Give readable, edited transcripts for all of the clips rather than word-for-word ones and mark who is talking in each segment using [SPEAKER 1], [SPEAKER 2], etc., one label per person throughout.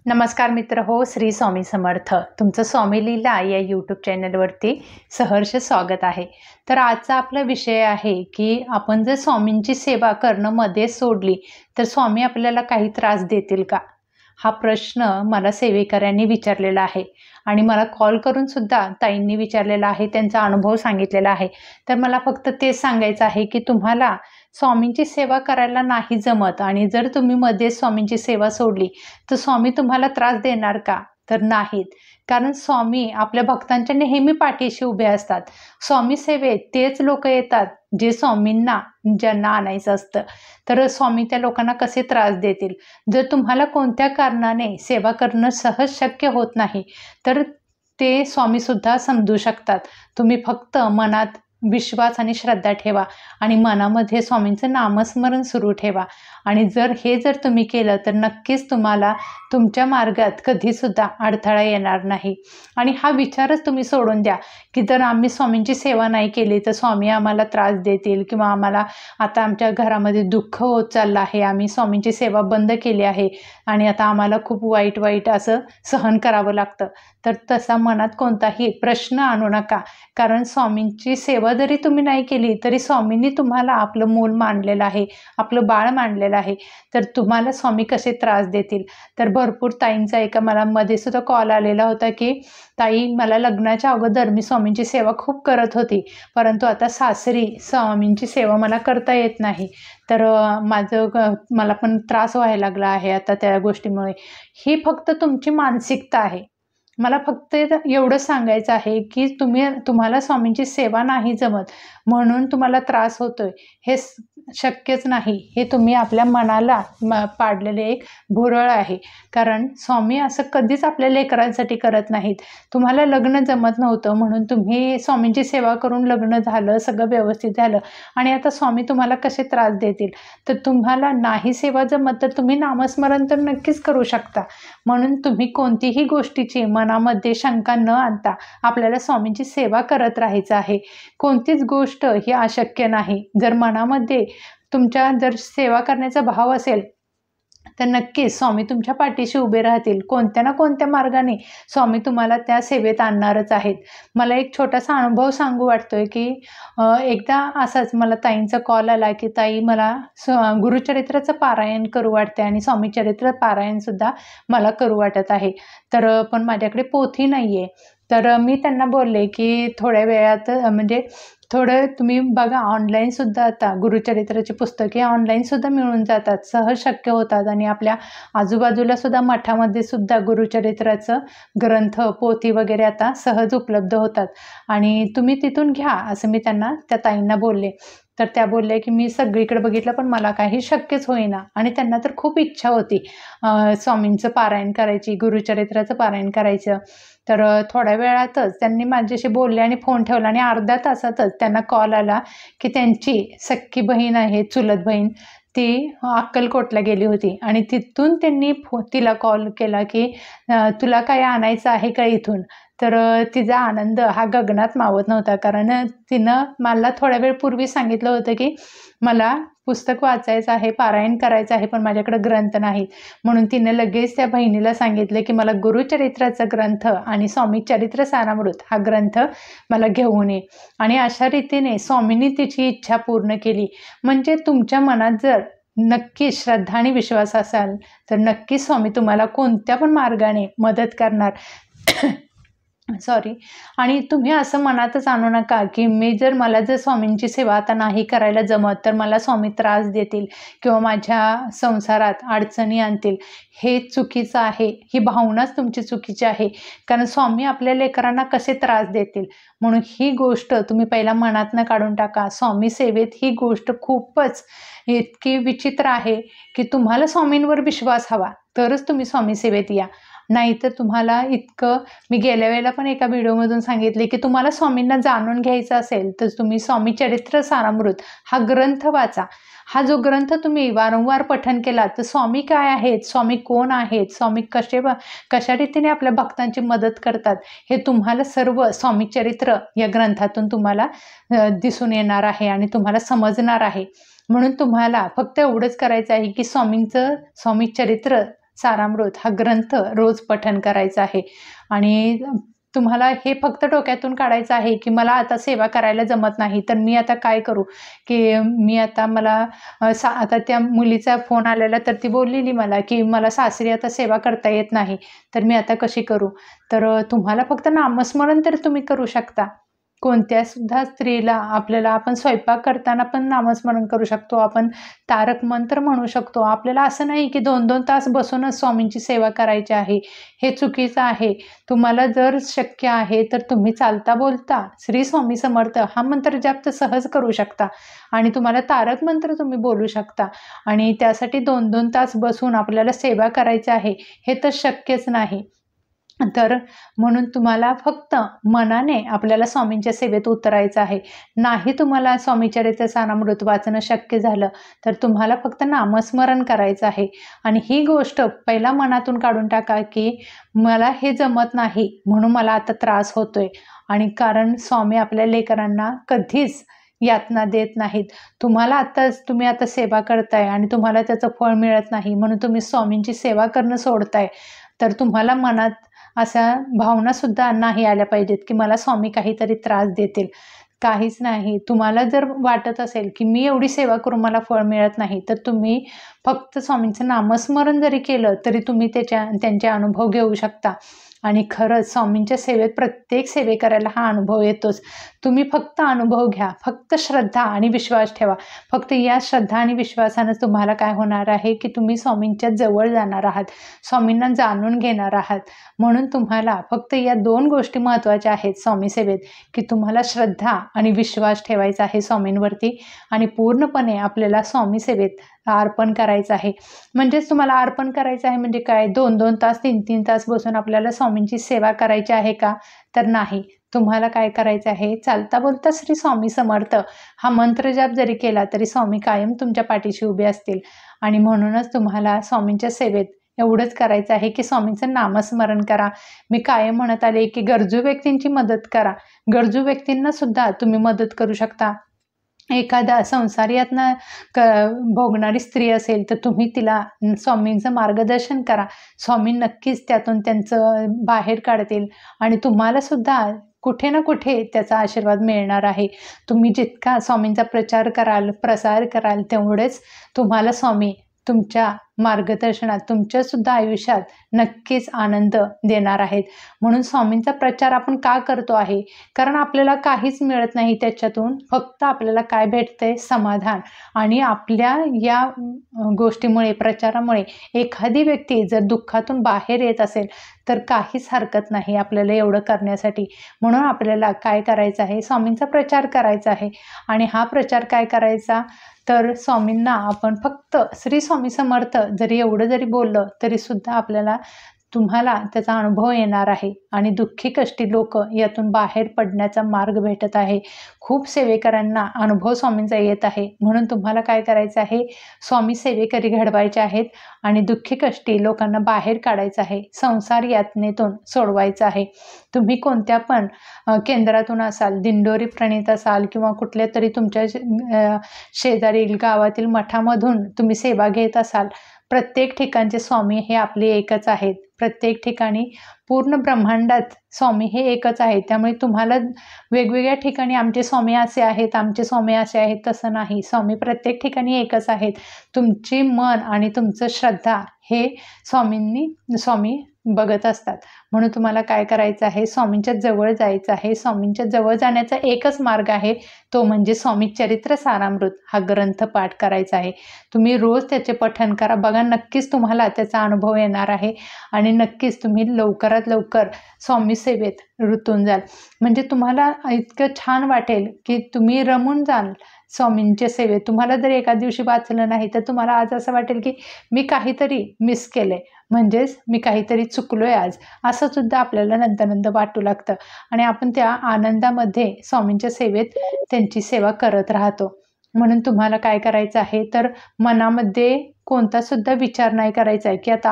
[SPEAKER 1] नमस्कार मित्र हो, श्री स्वामी समर्थ. तुमचं स्वामी लीला या यूट्यूब चॅनलवरती सहर्ष स्वागत आहे. तर आजचा आपला विषय आहे की आपण जर स्वामींची सेवा करणं मध्ये सोडली तर स्वामी आपल्याला काही त्रास देतील का? हा प्रश्न मला सेवेकऱ्यांनी विचारलेला आहे आणि मला कॉल करून सुद्धा ताईंनी विचारलेला आहे, त्यांचा अनुभव सांगितलेला आहे. तर मला फक्त तेच सांगायचं आहे की तुम्हाला स्वामींची सेवा करायला नाही जमत आणि जर तुम्ही मध्ये स्वामींची सेवा सोडली तर स्वामी तुम्हाला त्रास देणार का? तर नाहीत. कारण स्वामी आपल्या भक्तांच्या नेहमी पाठीशी उभे असतात. स्वामी सेवेत तेच लोक येतात जे स्वामींना ज्यांना आणायचं असतं. तर स्वामी त्या लोकांना कसे त्रास देतील? जर तुम्हाला कोणत्या कारणाने सेवा करणं सहज शक्य होत नाही तर ते स्वामीसुद्धा समजू शकतात. तुम्ही फक्त मनात विश्वास आणि श्रद्धा ठेवा आणि मनामध्ये स्वामींचं नामस्मरण सुरू ठेवा आणि जर तुम्ही केलं तर नक्कीच तुम्हाला तुमच्या मार्गात कधीसुद्धा अडथळा येणार नाही. आणि हा विचारच तुम्ही सोडून द्या की जर आम्ही स्वामींची सेवा नाही केली तर स्वामी आम्हाला त्रास देतील किंवा आम्हाला आता आमच्या घरामध्ये दुःख होत चाललं आहे, आम्ही स्वामींची सेवा बंद केली आहे आणि आता आम्हाला खूप वाईट असं सहन करावं लागतं. तर तसा मनात कोणताही प्रश्न आणू नका. कारण स्वामींची सेवा जरी तुम्ही नाही केली तरी स्वामींनी तुम्हाला आपलं मूल मानलेलं आहे, आपलं बाळ मानलेलं आहे. तर तुम्हाला स्वामी कसे त्रास देतील? तर भरपूर ताईंचा एका मला मध्ये सुद्धा कॉल आलेला होता की ताई, मला लग्नाच्या अगोदर मी स्वामींची सेवा खूप करत होती, परंतु आता सासरी स्वामींची सेवा मला करता येत नाही. तर मला पण त्रास व्हायला लागला आहे आता त्या गोष्टीमुळे. ही फक्त तुमची मानसिकता आहे. मला फक्त एवढं सांगायचं आहे की तुम्हाला स्वामींची सेवा नाही जमत म्हणून तुम्हाला त्रास होतोय हे शक्यच नाही. हे तुम्ही आपल्या मनाला पाडलेले एक भुरळ आहे. कारण स्वामी असं कधीच आपल्या लेकरांसाठी करत नाहीत. तुम्हाला लग्न जमत नव्हतं म्हणून तुम्ही स्वामींची सेवा करून लग्न झालं, सगळं व्यवस्थित झालं आणि आता स्वामी तुम्हाला कसे त्रास देतील? तर तुम्हाला नाही सेवा जमत तर तुम्ही नामस्मरण तर नक्कीच करू शकता. म्हणून तुम्ही कोणतीही गोष्टीची मनामध्ये शंका न आणता आपल्याला स्वामींची सेवा करत राहायचं आहे. कोणतीच गोष्ट ही अशक्य नाही. जर मनामध्ये तुमच्या जर सेवा करण्याचा भाव असेल तर नक्कीच स्वामी तुमच्या पाठीशी उभे राहतील. कोणत्या ना कोणत्या मार्गाने स्वामी तुम्हाला त्या सेवेत आणणारच आहेत. मला एक छोटासा अनुभव सांगू वाटतोय की एकदा असाच मला ताईंचा कॉल आला की ताई, मला गुरुचरित्राचं पारायण करू वाटते आणि स्वामी चरित्र पारायणसुद्धा मला करू वाटत आहे. तर पण माझ्याकडे पोथी नाही आहे. तर मी त्यांना बोलले की थोड्या वेळात थोडं तुम्ही बघा, ऑनलाईनसुद्धा आता गुरुचरित्राची पुस्तके ऑनलाईनसुद्धा मिळून जातात, सहज शक्य होतात आणि आपल्या आजूबाजूलासुद्धा मठामध्ये सुद्धा गुरुचरित्राचं ग्रंथ, पोथी वगैरे आता सहज उपलब्ध होतात आणि तुम्ही तिथून घ्या असं मी त्या ताईंना बोलले. तर त्या बोलल्या की मी सगळीकडे बघितलं पण मला काही शक्यच होईना आणि त्यांना तर खूप इच्छा होती स्वामींचं पारायण करायची, गुरुचरित्राचं पारायण करायचं. तर थोड्या वेळातच त्यांनी माझ्याशी बोलले आणि फोन ठेवला आणि अर्ध्या तासातच त्यांना कॉल आला की त्यांची सख्खी बहीण आहे, चुलत बहीण, ती अक्कलकोटला गेली होती आणि तिथून त्यांनी तिला कॉल केला की तुला काय आणायचं आहे का इथून? तर तिचा आनंद हा गगनात मावत नव्हता. कारण तिनं मला थोड्या वेळ पूर्वी सांगितलं होतं की मला पुस्तक वाचायचं आहे, पारायण करायचं आहे, पण माझ्याकडे ग्रंथ नाहीत. म्हणून तिनं लगेच त्या बहिणीला सांगितलं की मला गुरुचरित्राचा ग्रंथ आणि स्वामी चरित्र सारामृत हा ग्रंथ मला घेऊन ये. आणि अशा रीतीने स्वामींनी तिची इच्छा पूर्ण केली. म्हणजे तुमच्या मनात जर नक्की श्रद्धा आणि विश्वास असाल तर नक्कीच स्वामी तुम्हाला कोणत्या पण मार्गाने मदत करणार. आणि तुम्ही असं मनातच आणू नका की मला जर स्वामींची सेवा आता नाही करायला जमत तर मला स्वामी त्रास देतील किंवा माझ्या संसारात अडचणी आणतील. हे चुकीचं आहे. ही भावनाच तुमची चुकीची आहे. कारण स्वामी आपल्या लेकरांना कसे त्रास देतील म्हणून ही गोष्ट तुम्ही पहिला मनातनं काढून टाका. स्वामी सेवेत ही गोष्ट खूपच इतकी विचित्र आहे की तुम्हाला स्वामींवर विश्वास हवा तरच तुम्ही स्वामी सेवेत या. नाहीतर तुम्हाला मी गेल्या वेळेला पण एका व्हिडिओमधून सांगितले की तुम्हाला स्वामींना जाणून घ्यायचं असेल तर तुम्ही स्वामी चरित्र सारामृत हा ग्रंथ वाचा. हा जो ग्रंथ तुम्ही वारंवार पठण केला तर स्वामी काय आहेत, स्वामी कोण आहेत, स्वामी कशा रीतीने आपल्या भक्तांची मदत करतात हे तुम्हाला सर्व स्वामी चरित्र या ग्रंथातून तुम्हाला दिसून येणार आहे आणि तुम्हाला समजणार आहे. म्हणून तुम्हाला फक्त एवढंच करायचं आहे की स्वामी चरित्र सारामृत हा ग्रंथ रोज पठण करायचा आहे. आणि तुम्हाला हे फक्त डोक्यातून काढायचं आहे की मला आता सेवा करायला जमत नाही, तर मी आता काय करू, की मी आता मला आता त्या मुलीचा फोन आलेला, तर ती बोललेली मला की मला सासरी आता सेवा करता येत नाही, तर मी आता कशी करू. तर तुम्हाला फक्त नामस्मरण तर तुम्ही करू शकता. कोणत्या सुद्धा स्त्रीला आपल्याला आपण स्वयंपाक करताना पण नामस्मरण करू शकतो, आपण तारक मंत्र म्हणू शकतो. आपल्याला असं नाही की 2-2 तास बसूनच स्वामींची सेवा करायची आहे, हे चुकीचं आहे. तुम्हाला जर शक्य आहे तर तुम्ही चालता बोलता श्री स्वामी समर्थ हा मंत्र जाप तर सहज करू शकता आणि तुम्हाला तारक मंत्र तुम्ही बोलू शकता. आणि त्यासाठी 2-2 तास बसून आपल्याला सेवा करायची आहे हे तर शक्यच नाही. तर म्हणून तुम्हाला फक्त मनाने आपल्याला स्वामींच्या सेवेत उतरायचं आहे. नाही तुम्हाला स्वामीचरित्र सारामृत वाचणं शक्य झालं तर तुम्हाला फक्त नामस्मरण करायचं आहे. आणि ही गोष्ट पहिला मनातून काढून टाका की मला हे जमत नाही म्हणून मला आता त्रास होतोय. आणि कारण स्वामी आपल्या लेकरांना कधीच यातना देत नाहीत. तुम्ही आता सेवा करताय आणि तुम्हाला त्याचं फळ मिळत नाही म्हणून तुम्ही स्वामींची सेवा करणं सोडताय, तर तुम्हाला मनात अशा भावनासुद्धा नाही आल्या पाहिजेत की मला स्वामी काहीतरी त्रास देतील. काहीच नाही. तुम्हाला जर वाटत असेल की मी एवढी सेवा करून मला फळ मिळत नाही, तर तुम्ही फक्त स्वामींचं नामस्मरण जरी केलं तरी तुम्ही त्यांचे अनुभव घेऊ शकता. आणि खरंच स्वामींच्या सेवेत प्रत्येक सेवेकऱ्याला हा अनुभव येतोच. तुम्ही फक्त अनुभव घ्या, फक्त श्रद्धा आणि विश्वास ठेवा. फक्त या श्रद्धा आणि विश्वासानं तुम्हाला काय होणार आहे की तुम्ही स्वामींच्या जवळ जाणार आहात, स्वामींना जाणून घेणार आहात. म्हणून तुम्हाला फक्त या 2 गोष्टी महत्त्वाच्या आहेत स्वामी सेवेत, की तुम्हाला श्रद्धा आणि विश्वास ठेवायचा आहे स्वामींवरती आणि पूर्णपणे आपल्याला स्वामी सेवेत अर्पण करायचं आहे. म्हणजेच तुम्हाला अर्पण करायचं आहे म्हणजे काय, 2-2 तास 3-3 तास बसून आपल्याला स्वामींची सेवा करायची आहे का, तर नाही. तुम्हाला काय करायचं आहे, चालता बोलता श्री स्वामी समर्थ हा मंत्र जाप जरी केला तरी स्वामी कायम तुमच्या पाठीशी उभे असतील. आणि म्हणूनच तुम्हाला स्वामींच्या सेवेत एवढंच करायचं आहे की स्वामींचं नामस्मरण करा. मी कायम म्हणत आले की गरजू व्यक्तींची मदत करा. गरजू व्यक्तींना सुद्धा तुम्ही मदत करू शकता. एखादा संसारातनं भोगणारी स्त्री असेल तर तुम्ही तिला स्वामींचं मार्गदर्शन करा. स्वामी नक्कीच त्यातून त्यांचं बाहेर काढतील आणि तुम्हाला सुद्धा कुठे ना कुठे त्याचा आशीर्वाद मिळणार आहे. तुम्ही जितका स्वामींचा प्रसार कराल तेवढेच तुम्हाला स्वामी तुमच्या मार्गदर्शनात तुमच्यासुद्धा आयुष्यात नक्कीच आनंद देणार आहेत. म्हणून स्वामींचा प्रचार आपण का करतो आहे, कारण आपल्याला काहीच मिळत नाही त्याच्यातून. फक्त आपल्याला काय भेटतंय, समाधान. आणि आपल्या या गोष्टीमुळे, प्रचारामुळे एखादी व्यक्ती जर दुःखातून बाहेर येत असेल तर काहीच हरकत नाही आपल्याला एवढं करण्यासाठी. म्हणून आपल्याला काय करायचं आहे, स्वामींचा प्रचार करायचा आहे. आणि हा प्रचार काय करायचा, तर स्वामींना आपण फक्त श्री स्वामी समर्थ जरी एवढं जरी बोललं तरी सुद्धा आपल्याला तुम्हाला त्याचा अनुभव येणार आहे आणि दुःखी कष्टी लोक यातून बाहेर पडण्याचा मार्ग भेटत आहे. खूप सेवेकरांना अनुभव स्वामींचा येत आहे. म्हणून तुम्हाला काय करायचं आहे, स्वामी सेवेकरी घडवायचे आहेत आणि दुःखी कष्टी लोकांना बाहेर काढायचं आहे, संसार यातनेतून सोडवायचं आहे. तुम्ही कोणत्या पण केंद्रातून असाल, दिंडोरी प्रणीत असाल किंवा कुठल्या तरी तुमच्या शेजारील गावातील मठामधून तुम्ही सेवा घेत असाल, प्रत्येक ठिकाणचे स्वामी हे आपले एकच आहेत. प्रत्येक ठिकाणी पूर्ण ब्रह्मांडात स्वामी हे एकच आहेत. त्यामुळे तुम्हाला वेगवेगळ्या ठिकाणी आमचे स्वामी असे आहेत, आमचे स्वामी असे आहेत, तसं नाही. स्वामी प्रत्येक ठिकाणी एकच आहेत. तुमची मन आणि तुमचं श्रद्धा हे स्वामी बघत असतात. म्हणून तुम्हाला काय करायचं आहे, स्वामींच्या जवळ जायचं आहे. स्वामींच्या जवळ जाण्याचा एकच मार्ग आहे, तो म्हणजे स्वामी चरित्र सारामृत हा ग्रंथ पाठ करायचा आहे. तुम्ही रोज त्याचे पठण करा. बघा, नक्कीच तुम्हाला त्याचा अनुभव येणार आहे आणि नक्कीच तुम्ही लवकरात लवकर स्वामी सेवेत रुतून जाल. म्हणजे तुम्हाला इतकं छान वाटेल की तुम्ही रमून जाल स्वामींच्या सेवेत. तुम्हाला जर एका दिवशी वाचलं नाही तर तुम्हाला आज असं वाटेल की मी काहीतरी मिस केलंय, म्हणजेच मी काहीतरी चुकलोय आज, असं सुद्धा आपल्याला नंतर वाटू लागतं. आणि आपण त्या आनंदामध्ये स्वामींच्या सेवेत त्यांची सेवा करत राहतो. म्हणून तुम्हाला काय करायचं आहे, तर मनामध्ये कोणतासुद्धा विचार नाही करायचा आहे की आता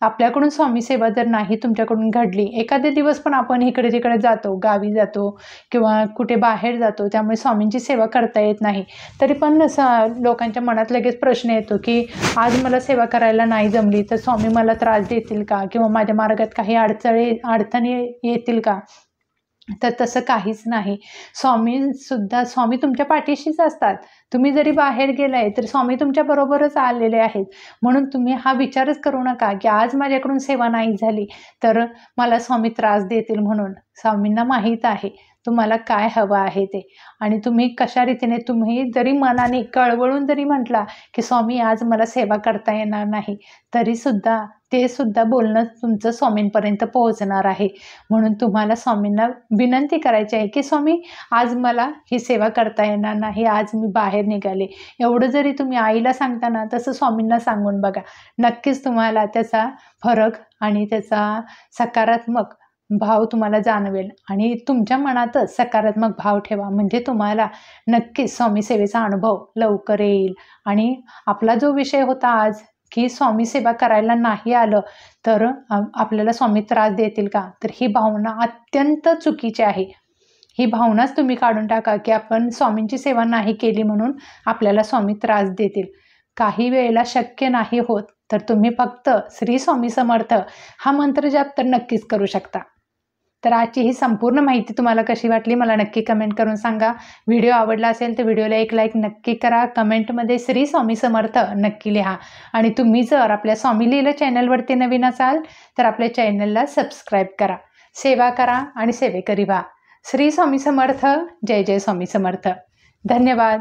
[SPEAKER 1] आपल्याकडून स्वामी सेवा जर नाही तुमच्याकडून घडली, एखादे दिवस पण आपण इकडे तिकडे जातो, गावी जातो किंवा कुठे बाहेर जातो, त्यामुळे स्वामींची सेवा करता येत नाही, तरी पण लोकांच्या मनात लगेच प्रश्न येतो की आज मला सेवा करायला नाही जमली तर स्वामी मला त्रास देतील का, किंवा माझ्या मार्गात काही अडचणी येतील का. तर तसं काहीच नाही. स्वामी तुमच्या पाठीशीच असतात. तुम्ही जरी बाहेर गेलाय तर स्वामी तुमच्या बरोबरच आलेले आहेत. म्हणून तुम्ही हा विचारच करू नका की आज माझ्याकडून सेवा नाही झाली तर मला स्वामी त्रास देतील म्हणून. स्वामींना माहीत आहे तुम्हाला काय हवं आहे ते, आणि तुम्ही कशा रीतीने, तुम्ही जरी मनाने कळवळून जरी म्हटला की स्वामी आज मला सेवा करता येणार नाही, तरीसुद्धा ते सुद्धा बोलणं तुमचं स्वामींपर्यंत पोहोचणार आहे. म्हणून तुम्हाला स्वामींना विनंती करायची आहे की स्वामी आज मला ही सेवा करता येणार नाही, आज मी बाहेर निघाले. एवढं जरी तुम्ही आईला सांगताना तसं स्वामींना सांगून बघा. नक्कीच तुम्हाला त्याचा फरक आणि त्याचा सकारात्मक भाव तुम्हाला जाणवेल, आणि तुमच्या मनातच सकारात्मक भाव ठेवा, म्हणजे तुम्हाला नक्कीच स्वामी सेवेचा अनुभव लवकर येईल. आणि आपला जो विषय होता आज की स्वामी सेवा करायला नाही आलं तर आपल्याला स्वामी त्रास देतील का, तर ही भावना अत्यंत चुकीची आहे. ही भावनाच तुम्ही काढून टाका की आपण स्वामींची सेवा नाही केली म्हणून आपल्याला स्वामी त्रास देतील. काही वेळेला शक्य नाही होत तर तुम्ही फक्त श्री स्वामी समर्थ हा मंत्र जाप तर नक्कीच करू शकता. तर आजची ही संपूर्ण माहिती तुम्हाला कशी वाटली मला नक्की कमेंट करून सांगा. व्हिडिओ आवडला असेल तर व्हिडिओला एक लाईक नक्की करा. कमेंटमध्ये श्री स्वामी समर्थ नक्की लिहा. आणि तुम्ही जर आपल्या स्वामी लीला चॅनलवरती नवीन असाल तर आपल्या चॅनलला सबस्क्राईब करा. सेवा करा आणि सेवेकरी व्हा. श्री स्वामी समर्थ. जय जय स्वामी समर्थ. धन्यवाद.